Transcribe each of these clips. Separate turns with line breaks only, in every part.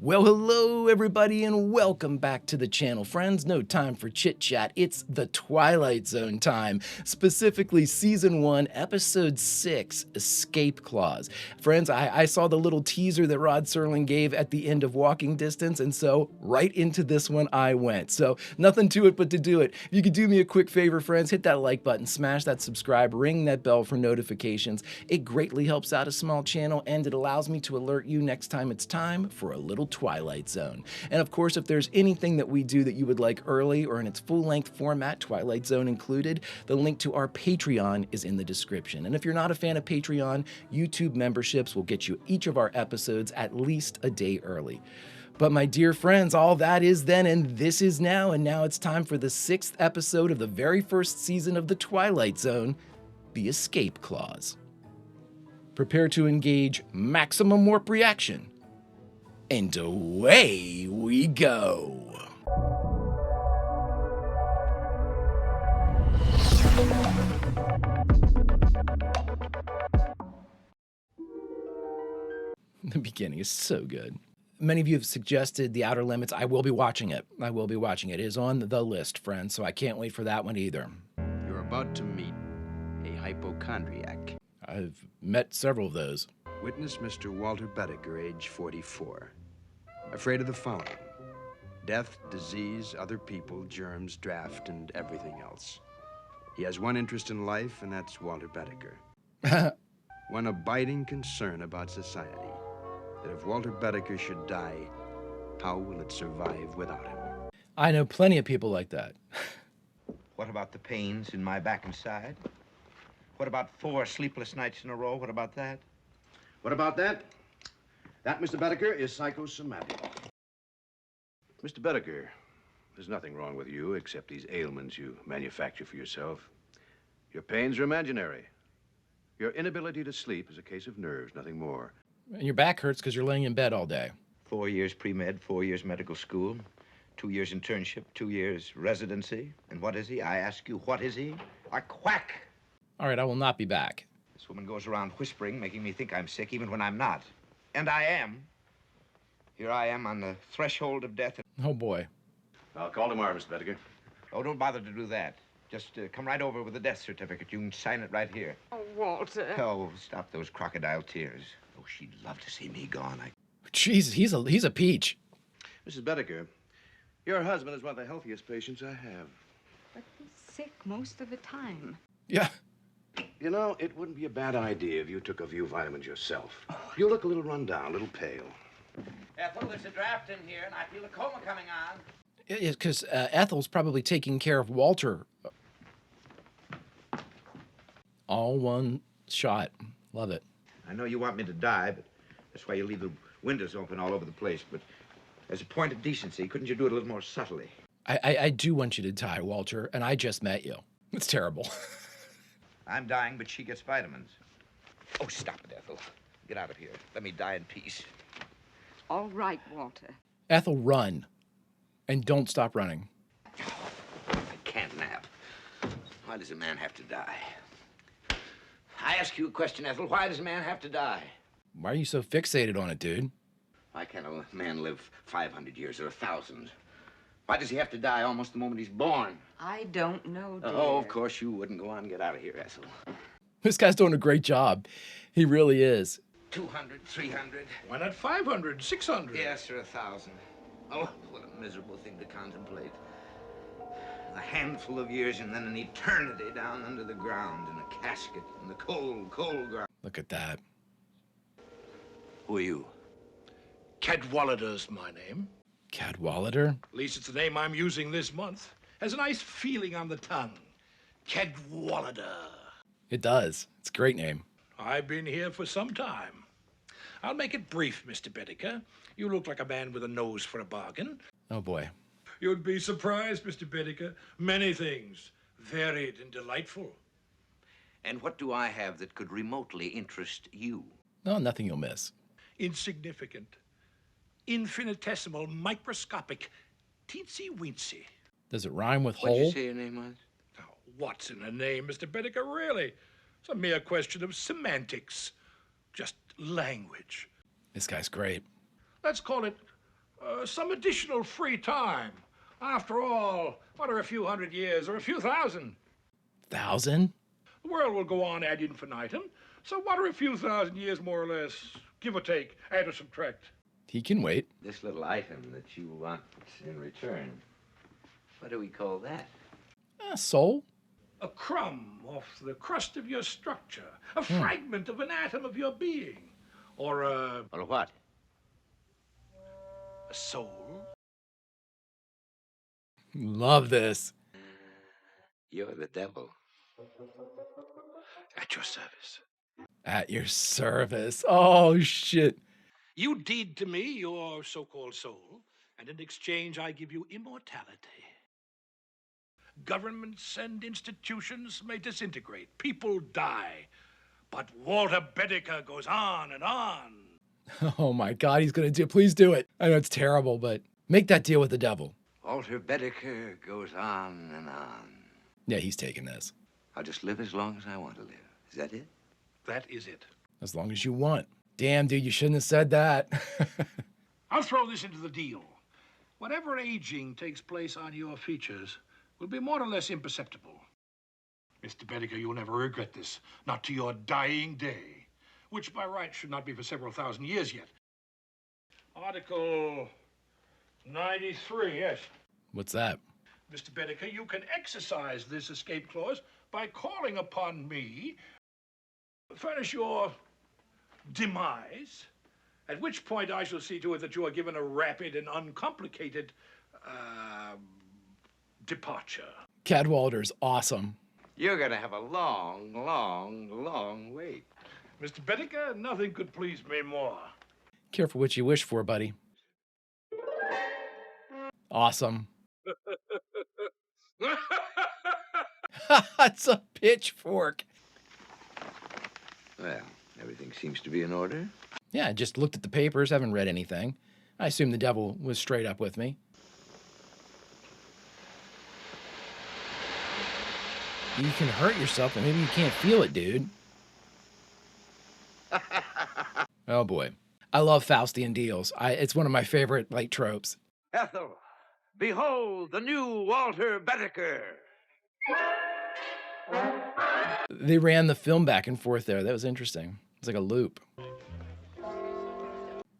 Well, hello everybody and welcome back to the channel, friends. No time for chit chat. It's the Twilight Zone time, specifically season 1, episode 6, Escape Clause. Friends, I saw the little teaser that Rod Serling gave at the end of Walking Distance, and so right into this one I went. So nothing to it but to do it. If you could do me a quick favor, friends, hit that like button, smash that subscribe, ring that bell for notifications. It greatly helps out a small channel and it allows me to alert you next time it's time for a little Twilight Zone. And of course, if there's anything that we do that you would like early or in its full-length format, Twilight Zone included, the link to our Patreon is in the description. And if you're not a fan of Patreon, YouTube memberships will get you each of our episodes at least a day early. But my dear friends, all that is then and this is now, and now it's time for the 6th episode of the very first season of the Twilight Zone, the Escape Clause. Prepare to engage maximum warp reaction. And away we go. The beginning is so good. Many of you have suggested The Outer Limits. I will be watching it. It is on the list, friends, so I can't wait for that one either.
You're about to meet a hypochondriac.
I've met several of those.
Witness Mr. Walter Bedecker, age 44. Afraid of the following: death, disease, other people, germs, draft, and everything else. He has one interest in life, and that's Walter Bedecker. One abiding concern about society: that if Walter Bedecker should die, how will it survive without him?
I know plenty of people like that.
What about the pains in my back and side? What about 4 sleepless nights in a row? What about that?
What about that? That, Mr. Bedecker, is psychosomatic.
Mr. Bedecker, there's nothing wrong with you except these ailments you manufacture for yourself. Your pains are imaginary. Your inability to sleep is a case of nerves, nothing more.
And your back hurts because you're laying in bed all day.
4 years pre-med, 4 years medical school, 2 years internship, 2 years residency. And what is he? I ask you, what is he? A quack!
All right, I will not be back.
This woman goes around whispering, making me think I'm sick, even when I'm not. And I am. Here I am on the threshold of death.
Oh, boy.
I'll call tomorrow, Mr. Bedecker.
Oh, don't bother to do that. Just come right over with the death certificate. You can sign it right here.
Oh, Walter.
Oh, stop those crocodile tears. Oh, she'd love to see me gone.
Jeez, he's a peach.
Mrs. Bedecker, your husband is one of the healthiest patients I have.
But he's sick most of the time.
Yeah.
You know, it wouldn't be a bad idea if you took a few vitamins yourself. You look a little run down, a little pale.
Ethel, there's a draft in here, and I feel a coma coming on.
Because Ethel's probably taking care of Walter. All one shot. Love it.
I know you want me to die, but that's why you leave the windows open all over the place. But as a point of decency, couldn't you do it a little more subtly?
I do want you to die, Walter, and I just met you. It's terrible.
I'm dying, but she gets vitamins. Oh, stop it, Ethel. Get out of here. Let me die in peace.
All right, Walter.
Ethel, run. And don't stop running.
I can't nap. Why does a man have to die? I ask you a question, Ethel. Why does a man have to die?
Why are you so fixated on it, dude?
Why can't a man live 500 years or 1,000? Why does he have to die almost the moment he's born?
I don't know, dear.
Oh, of course you wouldn't. Go on, get out of here, Ethel.
This guy's doing a great job. He really is.
200, 300.
Why not 500, 600?
Yes, or 1,000. Oh, what a miserable thing to contemplate. A handful of years and then an eternity down under the ground in a casket in the cold, cold ground.
Look at that.
Who are you?
Cadwallader's my name.
Cadwallader?
At least it's the name I'm using this month. Has a nice feeling on the tongue. Cadwallader.
It does. It's a great name.
I've been here for some time. I'll make it brief, Mr. Bedecker. You look like a man with a nose for a bargain.
Oh, boy.
You'd be surprised, Mr. Bedecker. Many things. Varied and delightful.
And what do I have that could remotely interest you?
No, nothing you'll miss.
Insignificant. Infinitesimal, microscopic, teensy-weensy.
Does it rhyme with
What'd
hole?
you say your name was?
Now, what's in a name, Mr. Bedecker, really? It's a mere question of semantics. Just language.
This guy's great.
Let's call it some additional free time. After all, what are a few hundred years or a few thousand?
1,000?
The world will go on ad infinitum. So what are a few thousand years, more or less, give or take, add or subtract?
He can wait.
This little item that you want in return, what do we call that?
Soul?
A crumb off the crust of your structure, a fragment of an atom of your being, or a
Or what?
soul.
Love this.
You're the devil.
At your service.
At your service. Oh, shit.
You deed to me your so-called soul, and in exchange I give you immortality. Governments and institutions may disintegrate, people die, but Walter Bedecker goes on and on.
Oh my God, he's going to do, please do it. I know it's terrible, but make that deal with the devil.
Walter Bedecker goes on and on.
Yeah, he's taking this.
I'll just live as long as I want to live. Is that it?
That is it.
As long as you want. Damn, dude, you shouldn't have said that.
I'll throw this into the deal. Whatever aging takes place on your features will be more or less imperceptible. Mr. Bedecker, you'll never regret this, not to your dying day, which by right should not be for several thousand years yet. Article 93, yes.
What's that?
Mr. Bedecker, you can exercise this escape clause by calling upon me, furnish your demise, at which point I shall see to it that you are given a rapid and uncomplicated departure.
Cadwallader's awesome.
You're gonna have a long, long, long wait.
Mr. Bedecker, nothing could please me more.
Careful what you wish for, buddy. Awesome. It's a pitchfork.
Well, everything seems to be in order.
Yeah, I just looked at the papers, haven't read anything. I assume the devil was straight up with me. You can hurt yourself, and maybe you can't feel it, dude. Oh, boy. I love Faustian deals. It's one of my favorite, like, tropes.
Ethel, behold the new Walter Bedecker.
They ran the film back and forth there. That was interesting. It's like a loop.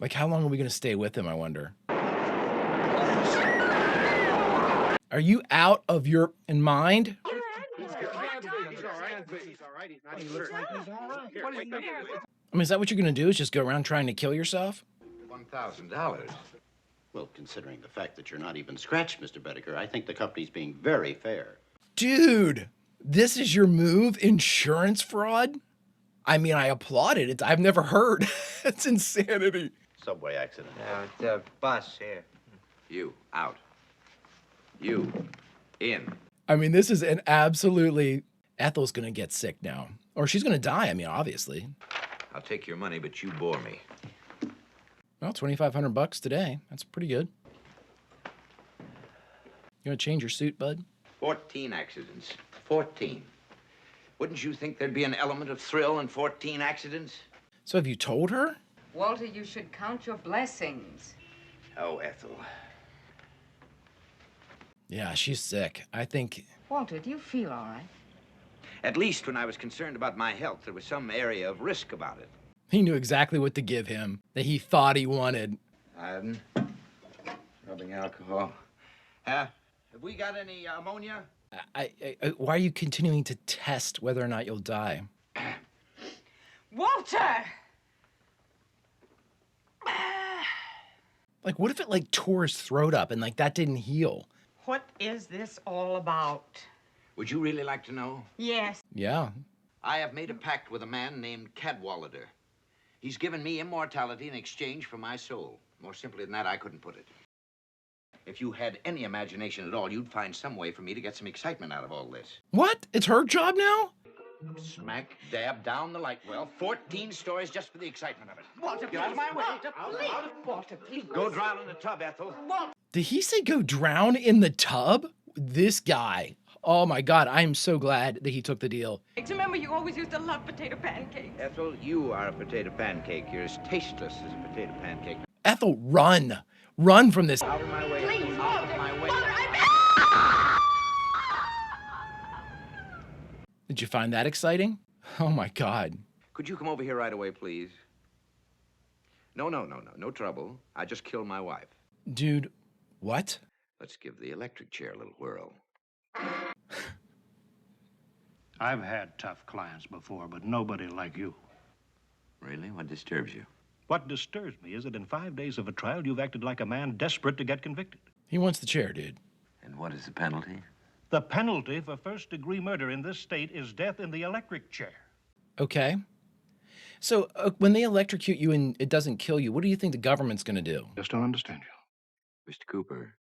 Like, how long are we going to stay with him, I wonder? Are you out of your mind? I mean, is that what you're going to do? Is just go around trying to kill yourself?
$1,000.
Well, considering the fact that you're not even scratched, Mr. Bedecker, I think the company's being very fair.
Dude, this is your move? Insurance fraud? I mean, I applaud it. I've never heard. It's insanity.
Subway accident.
Now, it's a bus here. You, out. You, in.
I mean, this is an absolutely... Ethel's going to get sick now. Or she's going to die, I mean, obviously.
I'll take your money, but you bore me.
Well, $2,500 today. That's pretty good. You want to change your suit, bud?
14 accidents. 14. Wouldn't you think there'd be an element of thrill in 14 accidents?
So have you told her?
Walter, you should count your blessings.
Oh, Ethel.
Yeah, she's sick. I think...
Walter, do you feel all right?
At least when I was concerned about my health, there was some area of risk about it.
He knew exactly what to give him, that he thought he wanted.
Iodine, rubbing alcohol. Have we got any ammonia?
Why are you continuing to test whether or not you'll die?
Walter!
Like, what if it, like, tore his throat up and, like, that didn't heal?
What is this all about?
Would you really like to know?
Yes.
Yeah.
I have made a pact with a man named Cadwallader. He's given me immortality in exchange for my soul. More simply than that, I couldn't put it. If you had any imagination at all, you'd find some way for me to get some excitement out of all this.
What? It's her job now?
Smack dab down the light well. 14 stories just for the excitement of it.
Walter,
Get out of my way.
please. Walter, please.
Go drown in the tub, Ethel.
Did he say go drown in the tub? This guy. Oh my God, I am so glad that he took the deal.
Remember, you always used to love potato pancakes.
Ethel, you are a potato pancake. You're as tasteless as a potato pancake.
Ethel, run. Run from this.
Out of my way.
Please,
Out
Walter.
of my way.
Walter,
Did you find that exciting? Oh my God.
Could you come over here right away, please? No trouble. I just killed my wife.
Dude, what?
Let's give the electric chair a little whirl.
I've had tough clients before, but nobody like you.
Really? What disturbs you?
What disturbs me is that in 5 days of a trial, you've acted like a man desperate to get convicted.
He wants the chair, dude.
And what is the penalty?
The penalty for first-degree murder in this state is death in the electric chair.
Okay. So when they electrocute you and it doesn't kill you, what do you think the government's going to do?
Just don't understand you.
Mr. Cooper,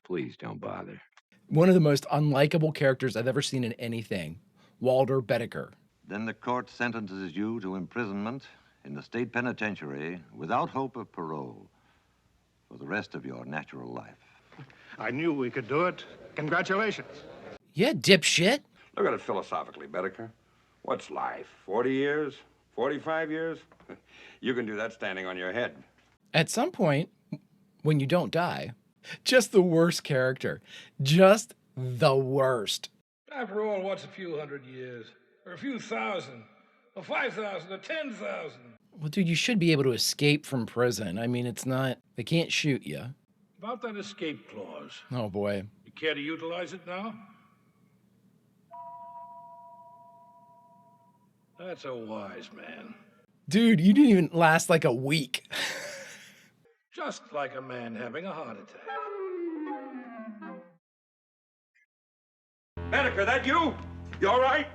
please don't bother.
One of the most unlikable characters I've ever seen in anything, Walter Bedecker.
Then the court sentences you to imprisonment in the state penitentiary without hope of parole for the rest of your natural life.
I knew we could do it. Congratulations.
Yeah, dipshit.
Look at it philosophically, Bedecker. What's life? 40 years? 45 years? You can do that standing on your head.
At some point, when you don't die, just the worst character. Just the worst.
After all, what's a few hundred years? Or a few thousand? Or 5,000? Or 10,000?
Well, dude, you should be able to escape from prison. I mean, it's not, they can't shoot you.
About that escape clause.
Oh, boy.
You care to utilize it now? That's a wise man.
Dude, you didn't even last like a week.
Just like a man having a heart attack.
Bedecker, that you? You all right?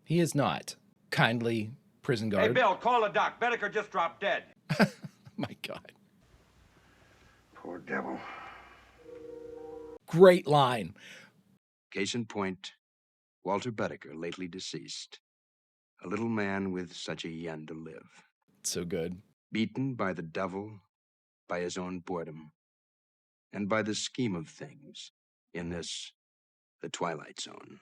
He is not. Kindly, prison guard.
Hey, Bill, call the doc. Bedecker just dropped dead.
My God.
Poor devil.
Great line.
Case in point, Walter Bedecker, lately deceased. A little man with such a yen to live.
So good.
Beaten by the devil, by his own boredom, and by the scheme of things in this, the Twilight Zone.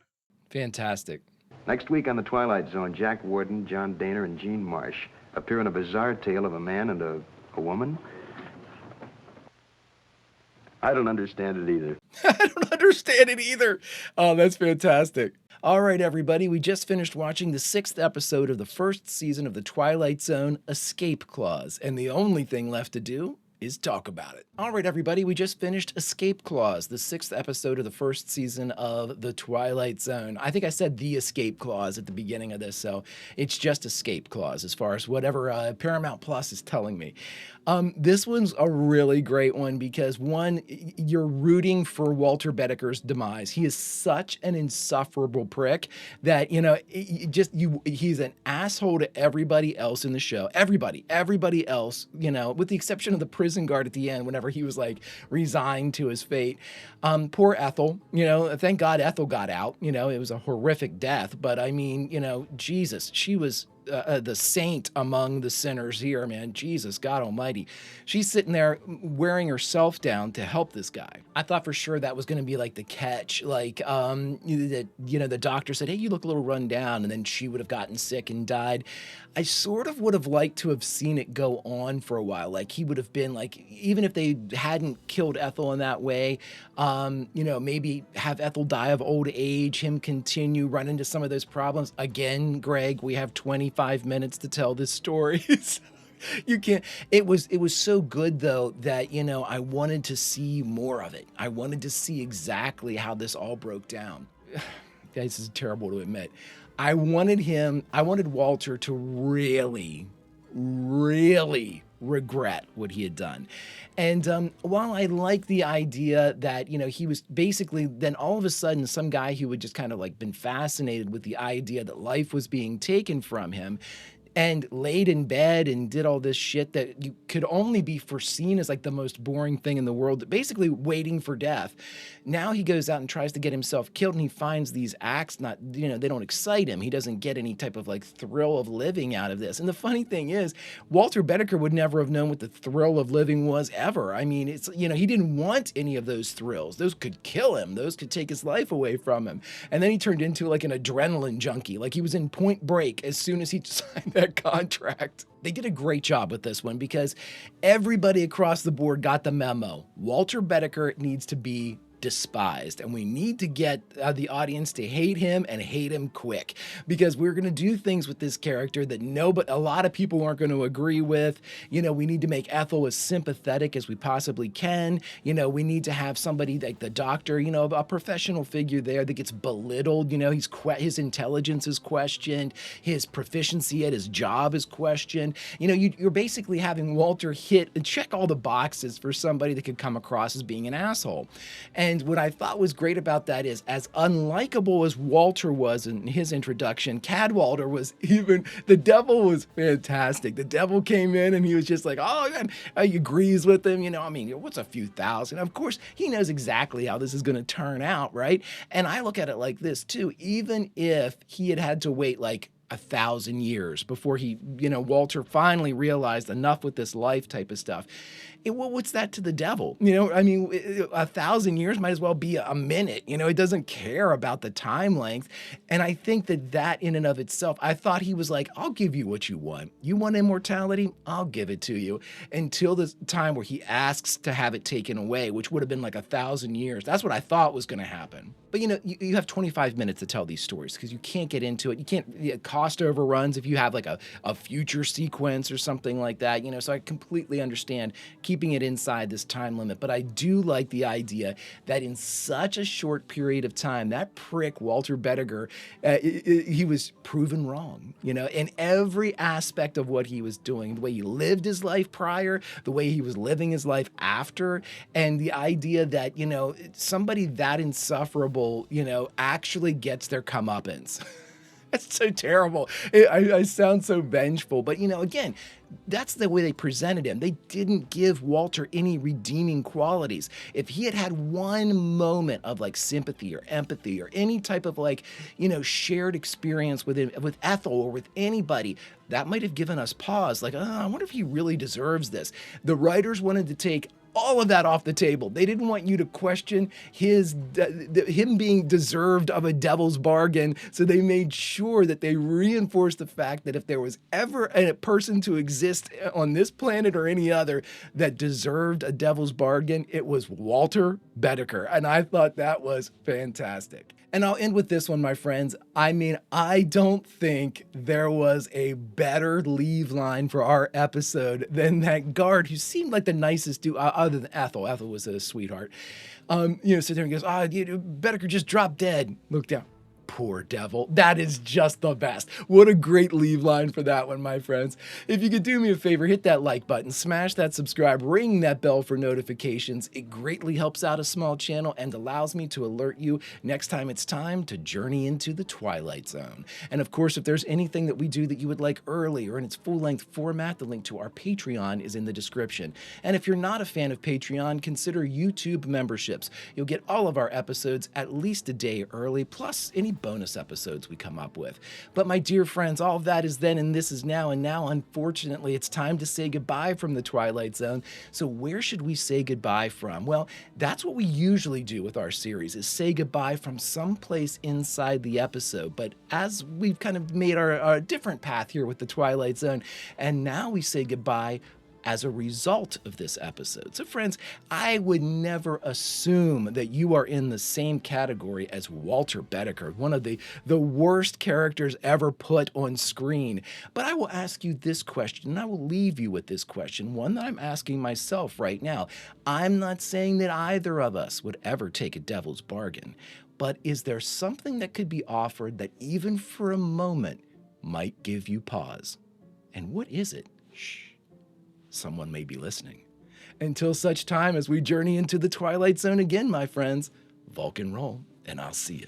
Fantastic.
Next week on the Twilight Zone, Jack Warden, John Daner, and Jean Marsh appear in a bizarre tale of a man and a woman. I don't understand it either.
I don't understand it either. Oh, that's fantastic. All right, everybody, we just finished watching the 6th episode of the first season of the Twilight Zone, Escape Clause, and the only thing left to do is talk about it. All right, everybody, we just finished Escape Clause, the 6th episode of the first season of the Twilight Zone. I think I said the Escape Clause at the beginning of this, so it's just Escape Clause as far as whatever Paramount Plus is telling me. This one's a really great one because, one, you're rooting for Walter Bedecker's demise. He is such an insufferable prick that, you know, he's an asshole to everybody else in the show. Everybody else, you know, with the exception of the prison guard at the end whenever he was, like, resigned to his fate. Poor Ethel, you know, thank God Ethel got out. You know, it was a horrific death, but I mean, you know, Jesus, she was the saint among the sinners here, man. Jesus, God almighty. She's sitting there wearing herself down to help this guy. I thought for sure that was going to be like the catch, like, that, you know, the doctor said, hey, you look a little run down, and then she would have gotten sick and died. I sort of would have liked to have seen it go on for a while. Like, he would have been like, even if they hadn't killed Ethel in that way, you know, maybe have Ethel die of old age, him continue run into some of those problems. Again, Greg, we have 25 minutes to tell this story. You can't. It was so good though that, you know, I wanted to see more of it. I wanted to see exactly how this all broke down. Guys, this is terrible to admit. I wanted Walter to really regret what he had done. And while I like the idea that, you know, he was basically then all of a sudden some guy who had just kind of like been fascinated with the idea that life was being taken from him and laid in bed and did all this shit that you could only be foreseen as like the most boring thing in the world, basically waiting for death. Now he goes out and tries to get himself killed, and he finds these acts not, you know, they don't excite him. He doesn't get any type of like thrill of living out of this. And the funny thing is, Walter Bedecker would never have known what the thrill of living was ever. I mean, it's, you know, he didn't want any of those thrills. Those could kill him. Those could take his life away from him. And then he turned into like an adrenaline junkie. Like he was in Point Break as soon as he signed that that contract. They did a great job with this one because everybody across the board got the memo. Walter Bedecker needs to be despised, and we need to get the audience to hate him and hate him quick, because we're going to do things with this character that a lot of people aren't going to agree with. You know, we need to make Ethel as sympathetic as we possibly can. You know, we need to have somebody like the doctor, you know, a professional figure there that gets belittled. You know, his intelligence is questioned, his proficiency at his job is questioned. You know, you're basically having Walter hit and check all the boxes for somebody that could come across as being an asshole. And what I thought was great about that is, as unlikable as Walter was in his introduction, Cadwallader was the devil was fantastic. The devil came in and he was just like, oh, man, he agrees with him. You know, I mean, what's a few thousand? Of course, he knows exactly how this is going to turn out, right? And I look at it like this, too. Even if he had to wait like 1,000 years before Walter finally realized enough with this life type of stuff. What's that to the devil? You know, I mean, 1,000 years might as well be a minute. You know, he doesn't care about the time length. And I think that in and of itself, I thought he was like, I'll give you what you want. You want immortality? I'll give it to you. Until the time where he asks to have it taken away, which would have been like 1,000 years. That's what I thought was going to happen. But, you know, you have 25 minutes to tell these stories because you can't get into it. You can't, cost overruns if you have like a future sequence or something like that, you know, so I completely understand keeping it inside this time limit. But I do like the idea that in such a short period of time, that prick Walter Bedecker, he was proven wrong, you know, in every aspect of what he was doing, the way he lived his life prior, the way he was living his life after, and the idea that, you know, somebody that insufferable, you know, actually gets their comeuppance. That's so terrible. I sound so vengeful. But, you know, again, that's the way they presented him. They didn't give Walter any redeeming qualities. If he had had one moment of like sympathy or empathy or any type of like, you know, shared experience with Ethel or with anybody, that might have given us pause. Like, I wonder if he really deserves this. The writers wanted to take all of that off the table. They didn't want you to question him being deserved of a devil's bargain, so they made sure that they reinforced the fact that if there was ever a person to exist on this planet or any other that deserved a devil's bargain, it was Walter Bedecker, and I thought that was fantastic. And I'll end with this one, my friends. I mean, I don't think there was a better leave line for our episode than that guard who seemed like the nicest dude, other than Ethel. Ethel was a sweetheart. You know, sit there and goes, Bedecker just dropped dead. Look down. Poor devil. That is just the best. What a great leave line for that one, my friends. If you could do me a favor, hit that like button, smash that subscribe, ring that bell for notifications. It greatly helps out a small channel and allows me to alert you next time it's time to journey into the Twilight Zone. And of course, if there's anything that we do that you would like early or in its full-length format, the link to our Patreon is in the description. And if you're not a fan of Patreon, consider YouTube memberships. You'll get all of our episodes at least a day early, plus any bonus episodes we come up with. But my dear friends, all of that is then and this is now, and now unfortunately it's time to say goodbye from the Twilight Zone. So where should we say goodbye from? Well, that's what we usually do with our series, is say goodbye from someplace inside the episode. But as we've kind of made our different path here with the Twilight Zone, and now we say goodbye as a result of this episode. So friends, I would never assume that you are in the same category as Walter Bedecker, one of the worst characters ever put on screen. But I will ask you this question, and I will leave you with this question, one that I'm asking myself right now. I'm not saying that either of us would ever take a devil's bargain, but is there something that could be offered that even for a moment might give you pause? And what is it? Shh. Someone may be listening. Until such time as we journey into the Twilight Zone again, my friends, Vulcan roll, and I'll see you.